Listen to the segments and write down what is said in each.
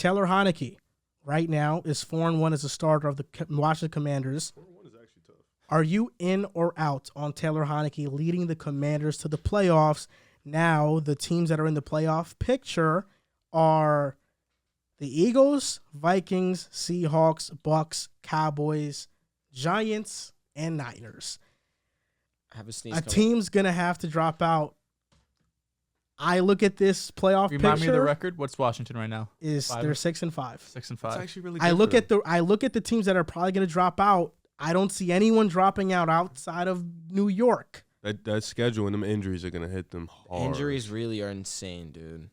Taylor Heinicke right now is 4-1 as a starter of the Washington Commanders. 4-1 is actually tough. Are you in or out on Taylor Heinicke leading the Commanders to the playoffs? Now, the teams that are in the playoff picture are the Eagles, Vikings, Seahawks, Bucks, Cowboys, Giants, and Niners. I have a sneeze. A team's going to have to drop out. I look at this playoff picture. Remind me of the record. What's Washington right now? They're 6-5. 6-5. That's actually really good. I look at the teams that are probably going to drop out. I don't see anyone dropping out outside of New York. That schedule and them injuries are going to hit them hard. Injuries really are insane, dude.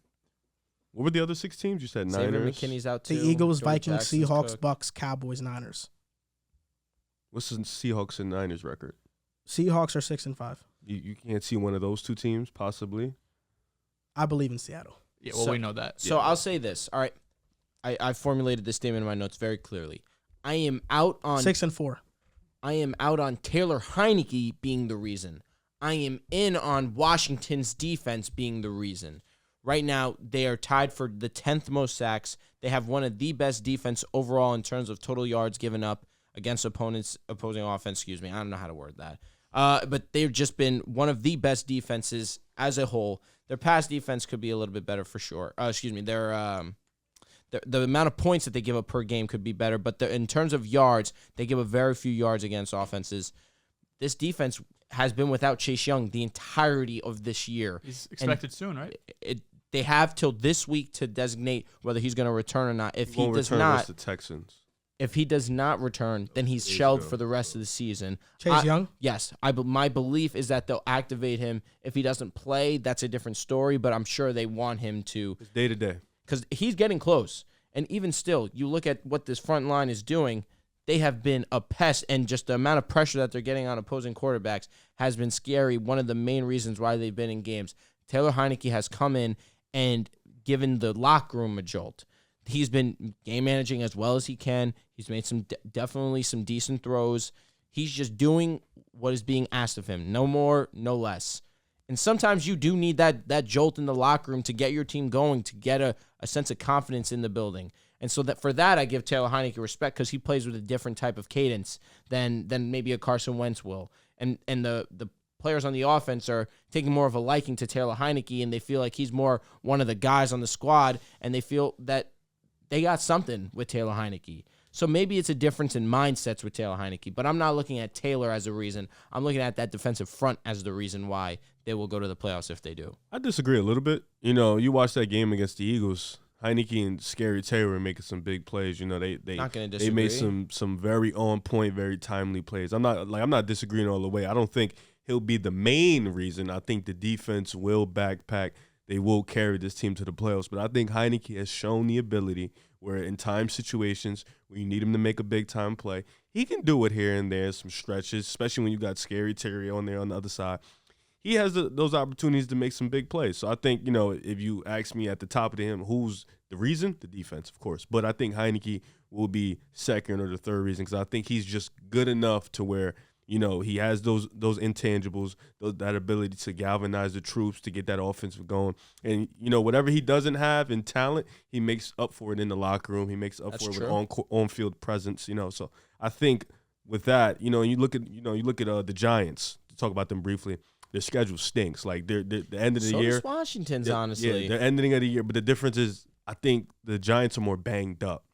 What were the other 6 teams? You said Xavier Niners. McKinney's out too. The Eagles, George Vikings, Jackson's Seahawks, cooked. Bucks, Cowboys, Niners. What's the Seahawks and Niners record? Seahawks are 6-5. You can't see one of those 2 teams, possibly? I believe in Seattle. Yeah, well, we know that. So I'll say this. All right. I formulated this statement in my notes very clearly. I am out on 6-4. I am out on Taylor Heinicke being the reason. I am in on Washington's defense being the reason. Right now, they are tied for the 10th most sacks. They have one of the best defense overall in terms of total yards given up against opposing offense. I don't know how to word that. But they've just been one of the best defenses as a whole. Their pass defense could be a little bit better for sure. The amount of points that they give up per game could be better. But in terms of yards, they give up very few yards against offenses. This defense has been without Chase Young the entirety of this year. He's expected soon, right? They have till this week to designate whether he's going to return or not. If he does return not, the Texans. if he does not return, then he's shelled for the rest of the season. Chase Young? Yes. My belief is that they'll activate him. If he doesn't play, that's a different story, but I'm sure they want him to. It's day to day. Because he's getting close. And even still, you look at what this front line is doing, they have been a pest, and just the amount of pressure that they're getting on opposing quarterbacks has been scary. One of the main reasons why they've been in games. Taylor Heinicke has come in and given the locker room a jolt. He's been game managing as well as he can. He's made definitely some decent throws. He's just doing what is being asked of him. No more, no less. And sometimes you do need that jolt in the locker room to get your team going, to get a sense of confidence in the building. And so for that, I give Taylor Heinicke respect because he plays with a different type of cadence than maybe a Carson Wentz will. And the players on the offense are taking more of a liking to Taylor Heinicke, and they feel like he's more one of the guys on the squad, and they feel that they got something with Taylor Heinicke. So maybe it's a difference in mindsets with Taylor Heinicke, but I'm not looking at Taylor as a reason. I'm looking at that defensive front as the reason why they will go to the playoffs if they do. I disagree a little bit. You watch that game against the Eagles. Heinicke and Scary Terry were making some big plays. They Not gonna they disagree. made some very on point, very timely plays. I'm not disagreeing all the way. I don't think he'll be the main reason. I think the defense will backpack. They will carry this team to the playoffs. But I think Heinicke has shown the ability where in time situations where you need him to make a big time play, he can do it here and there, some stretches, especially when you got Scary Terry on there on the other side. He has those opportunities to make some big plays. So I think, if you ask me at the top of him, who's the reason? The defense, of course. But I think Heinicke will be second or the third reason because I think he's just good enough to where, he has those intangibles, that ability to galvanize the troops, to get that offense going. And, whatever he doesn't have in talent, he makes up for it in the locker room. He makes up That's for it true. with on-field presence, So I think with that, you look at the Giants, to talk about them briefly, their schedule stinks. Like, they're the end of the So year. does Washington's, honestly. Yeah, the ending of the year. But the difference is I think the Giants are more banged up.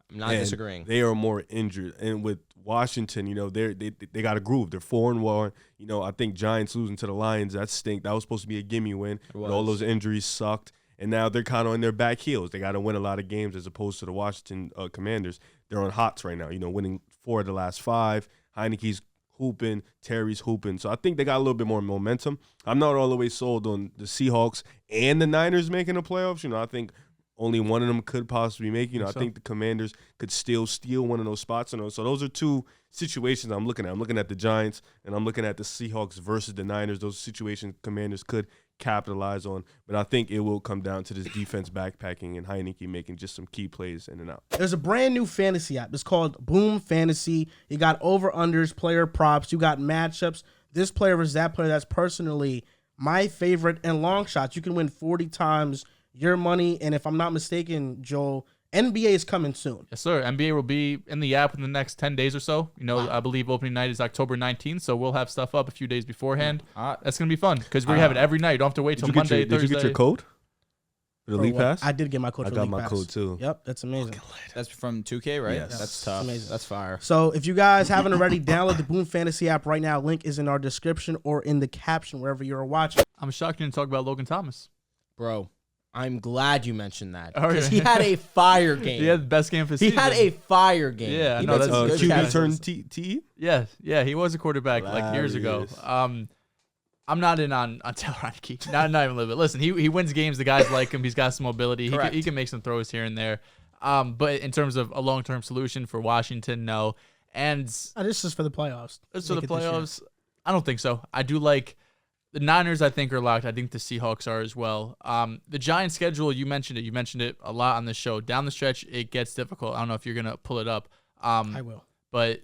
I'm not disagreeing. They are more injured. And with Washington, they got a groove. They're 4-1. I think Giants losing to the Lions, that stink. That was supposed to be a gimme win. But all those injuries sucked. And now they're kind of on their back heels. They got to win a lot of games as opposed to the Washington Commanders. They're on hots right now, winning 4 of the last 5. Heinicke's hooping, Terry's hooping. So I think they got a little bit more momentum. I'm not all the way sold on the Seahawks and the Niners making the playoffs. I think only one of them could possibly make. I think the Commanders could still steal one of those spots. So those are two situations I'm looking at. I'm looking at the Giants, and I'm looking at the Seahawks versus the Niners. Those situations Commanders could capitalize on. But I think it will come down to this defense backpacking and Heinicke making just some key plays in and out. There's a brand new fantasy app. It's called Boom Fantasy. You got over-unders, player props. You got matchups. This player versus that player. That's personally my favorite and long shots. You can win 40 times your money, and if I'm not mistaken, Joel, NBA is coming soon. Yes, sir. NBA will be in the app in the next 10 days or so. I believe opening night is October 19th, so we'll have stuff up a few days beforehand. That's going to be fun because we have it every night. You don't have to wait till Monday, Thursday. Did you get your code? The League Pass? I did get my code. I for got League my Pass. code too. Yep, that's amazing. That's from 2K, right? Yes. That's tough. Amazing. That's fire. So if you guys haven't already, download the Boom Fantasy app right now. Link is in our description or in the caption wherever you're watching. I'm shocked you didn't talk about Logan Thomas. Bro, I'm glad you mentioned that. Oh, Because yeah. he had a fire game. He had the best game of his He season. had a fire game. Yeah, He no, made that's some good good QB catches. turned TE? Yeah, he was a quarterback like years ago. Hilarious. I'm not in on Taylor Heinicke. Not even a little bit. Listen, he wins games. The guys like him. He's got some mobility. He can make some throws here and there. But in terms of a long-term solution for Washington, no. And This is for the playoffs. as for the Make it this year. playoffs, I don't think so. I do like the Niners. I think are locked. I think the Seahawks are as well. The Giants' schedule. You mentioned it. You mentioned it a lot on this show. Down the stretch, it gets difficult. I don't know if you're gonna pull it up. I will. But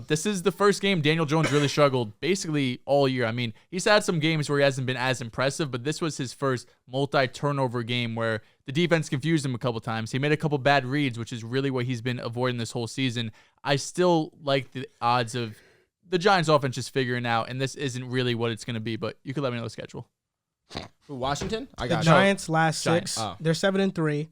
this is the first game Daniel Jones really struggled basically all year. I mean, he's had some games where he hasn't been as impressive, but this was his first multi-turnover game where the defense confused him a couple times. He made a couple bad reads, which is really what he's been avoiding this whole season. I still like the odds of the Giants offense just figuring out, and this isn't really what it's going to be, but you could let me know the schedule. Who, Washington? I The got Giants last Giants. 6. Oh. They're 7-3.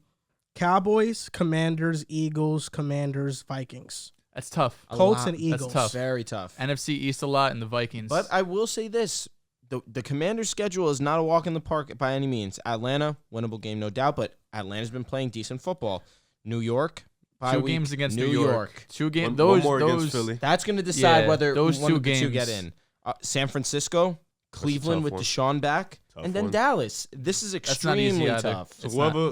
Cowboys, Commanders, Eagles, Commanders, Vikings. That's tough. A Colts lot. and Eagles. tough. Very tough. NFC East a lot and the Vikings. But I will say this. The Commanders' schedule is not a walk in the park by any means. Atlanta, winnable game, no doubt, but Atlanta's been playing decent football. New York, bye two week, games against New New York. Two games. One Those more against Philly. That's going to decide Yeah, whether those one two of the two games. get in. San Francisco, Cleveland with one. Deshaun back, Tough and then one. Dallas. This is not extremely easy either. tough. So It's whoever,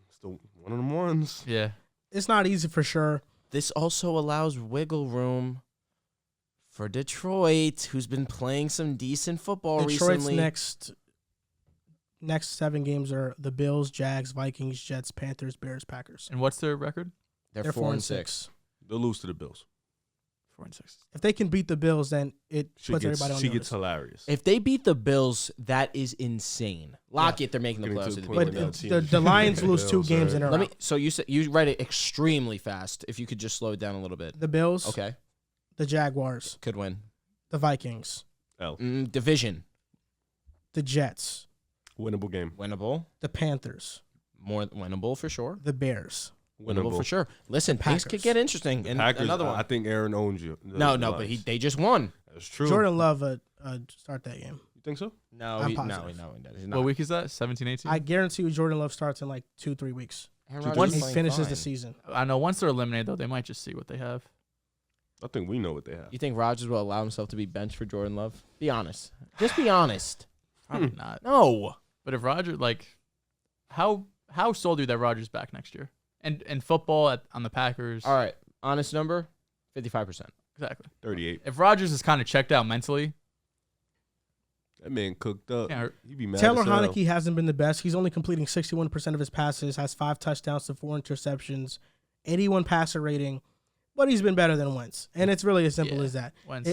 it's the one of them ones. Yeah. It's not easy for sure. This also allows wiggle room for Detroit, who's been playing some decent football Detroit's recently. next 7 games are the Bills, Jags, Vikings, Jets, Panthers, Bears, Packers. And what's their record? They're 4-6. They'll lose to the Bills. 4-6. If they can beat the Bills, then it puts everybody on She notice. gets hilarious. If they beat the Bills, that is insane. Lock it. They're making the Getting playoffs. to if the they point beat But the where Bills. the Lions lose 2 Bills, games right. in a row. Let me. So you read it extremely fast. If you could just slow it down a little bit. The Bills, Okay, the Jaguars, could win. the Vikings, L. Division the Jets, Winnable game. winnable, the Panthers, more winnable for sure. the Bears. Winnable for sure. Listen, things could Packers. get interesting. And Packers, another one. I think Aaron owns you. No, but they just won. That's true. Jordan Love start that game. You think so? No, I'm he, no, positive. no, he's not. What week is that? 17, 18? I guarantee you Jordan Love starts in like 2-3 weeks. Aaron Once Rodgers is He playing finishes fine. the season. I know once they're eliminated, though, they might just see what they have. I think we know what they have. You think Rodgers will allow himself to be benched for Jordan Love? Be honest. Just be honest. Probably not. No. But if Rodgers, how sold are you that Rodgers back next year? And football on the Packers. All right. Honest number, 55%. Exactly. 38. If Rodgers is kind of checked out mentally, That man cooked up. can't hurt. He'd be mad Taylor as hell. Heinicke hasn't been the best. He's only completing 61% of his passes, has 5 touchdowns to 4 interceptions, 81 passer rating, but he's been better than Wentz. And it's really as simple Yeah. as that. Wentz.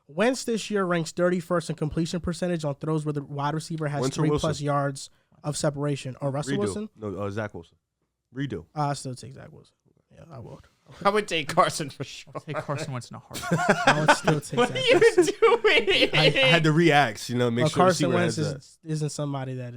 Wentz this year ranks 31st in completion percentage on throws where the wide receiver has Wentz or 3+ Wilson? yards of separation. Or Russell Redo. Wilson? No, Zach Wilson. Redo. I still take Zach Wilson. Yeah, I would. I would take Carson for sure. I'll take Carson Wentz in a heartbeat. I would still take What Zach are you Wilson. doing? I had to react, make Well, sure the Carson receiver Wentz has that. isn't somebody that,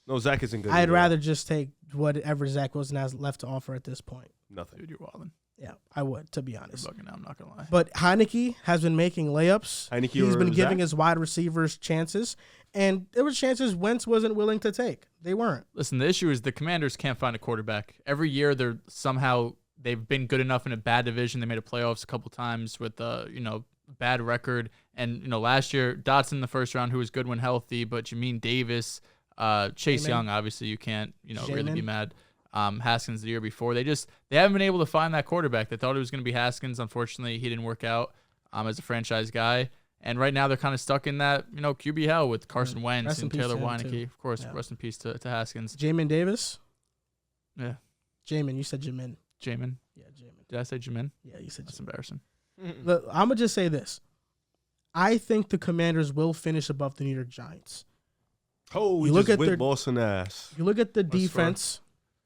No, Zach isn't good. I'd either. rather just take whatever Zach Wilson has left to offer at this point. Nothing. Dude, you're wilding. Yeah, I would, to be You're honest. bugging out. I'm not going to lie. But Heinicke has been making layups. Heinicke He's or been giving Zach? his wide receivers chances, and there were chances Wentz wasn't willing to take. They weren't. Listen, the issue is the Commanders can't find a quarterback. Every year they've been good enough in a bad division. They made a playoffs a couple times with bad record. And last year Dotson in the first round, who was good when healthy, but Jamin Davis, Chase Jamin. Young, obviously you can't really be Jamin. mad. Haskins the year before. They haven't been able to find that quarterback. They thought it was going to be Haskins. Unfortunately, he didn't work out as a franchise guy. And right now they're kind of stuck in that QB hell with Carson Wentz Rest in and peace Taylor to him, Heinicke. too. Of course, Yeah. rest in peace to Haskins. Jamin Davis? Yeah, Jamin, you said Jamin. Jamin. Yeah, Jamin. Did I say Jamin? Yeah, you said That's Jamin. embarrassing. Look, I'm going to just say this. I think the Commanders will finish above the New York Giants. Oh, we You look just at whipped their- Boston ass. You look at the That's defense.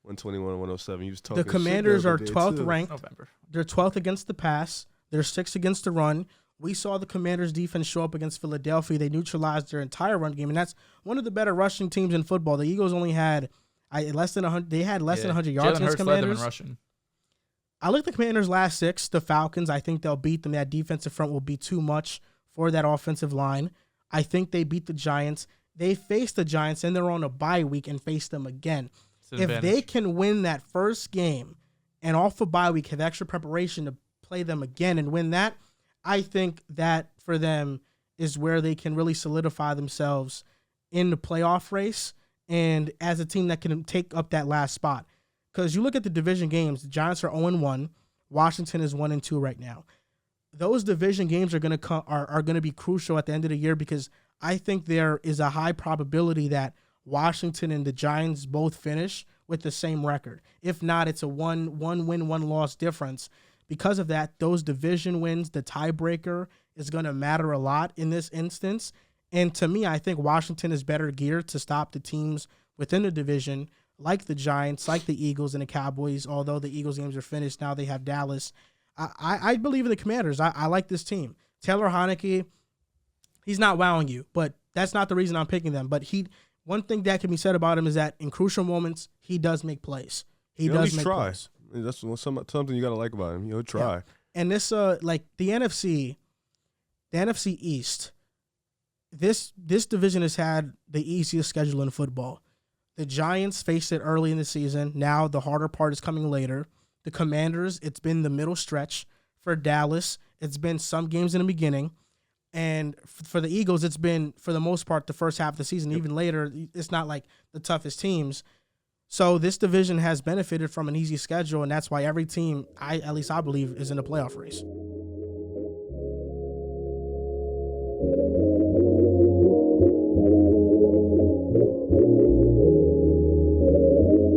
121, 107. He was talking The Commanders shit the are other day, 12th too. ranked. November. They're 12th against the pass. They're 6th against the run. We saw the Commanders' defense show up against Philadelphia. They neutralized their entire run game, and that's one of the better rushing teams in football. The Eagles only had less than 100. They had less than 100 yards Jalen against Hurts led them in Commanders. rushing. I look at the Commanders' last 6. The Falcons, I think they'll beat them. That defensive front will be too much for that offensive line. I think they beat the Giants. They faced the Giants, and they're on a bye week and face them again. It's an If advantage. they can win that first game and off a bye week have extra preparation to play them again and win that, I think that for them is where they can really solidify themselves in the playoff race and as a team that can take up that last spot. Because you look at the division games, the Giants are 0-1, Washington is 1-2 right now. Those division games are going to be crucial at the end of the year because I think there is a high probability that Washington and the Giants both finish with the same record. If not, it's a one win, one loss difference. Because of that, those division wins, the tiebreaker is going to matter a lot in this instance. And to me, I think Washington is better geared to stop the teams within the division, like the Giants, like the Eagles and the Cowboys. Although the Eagles games are finished, now they have Dallas. I believe in the Commanders. I like this team. Taylor Heinicke, he's not wowing you, but that's not the reason I'm picking them. But one thing that can be said about him is that in crucial moments, he does make plays. He does make plays. That's something you got to like about him. He'll try. Yeah. And this, like the NFC East, this division has had the easiest schedule in football. The Giants faced it early in the season. Now the harder part is coming later. The Commanders, it's been the middle stretch. For Dallas, it's been some games in the beginning. And for the Eagles, it's been, for the most part, the first half of the season. Even later, it's not like the toughest teams. So this division has benefited from an easy schedule, and that's why every team, at least I believe, is in the playoff race.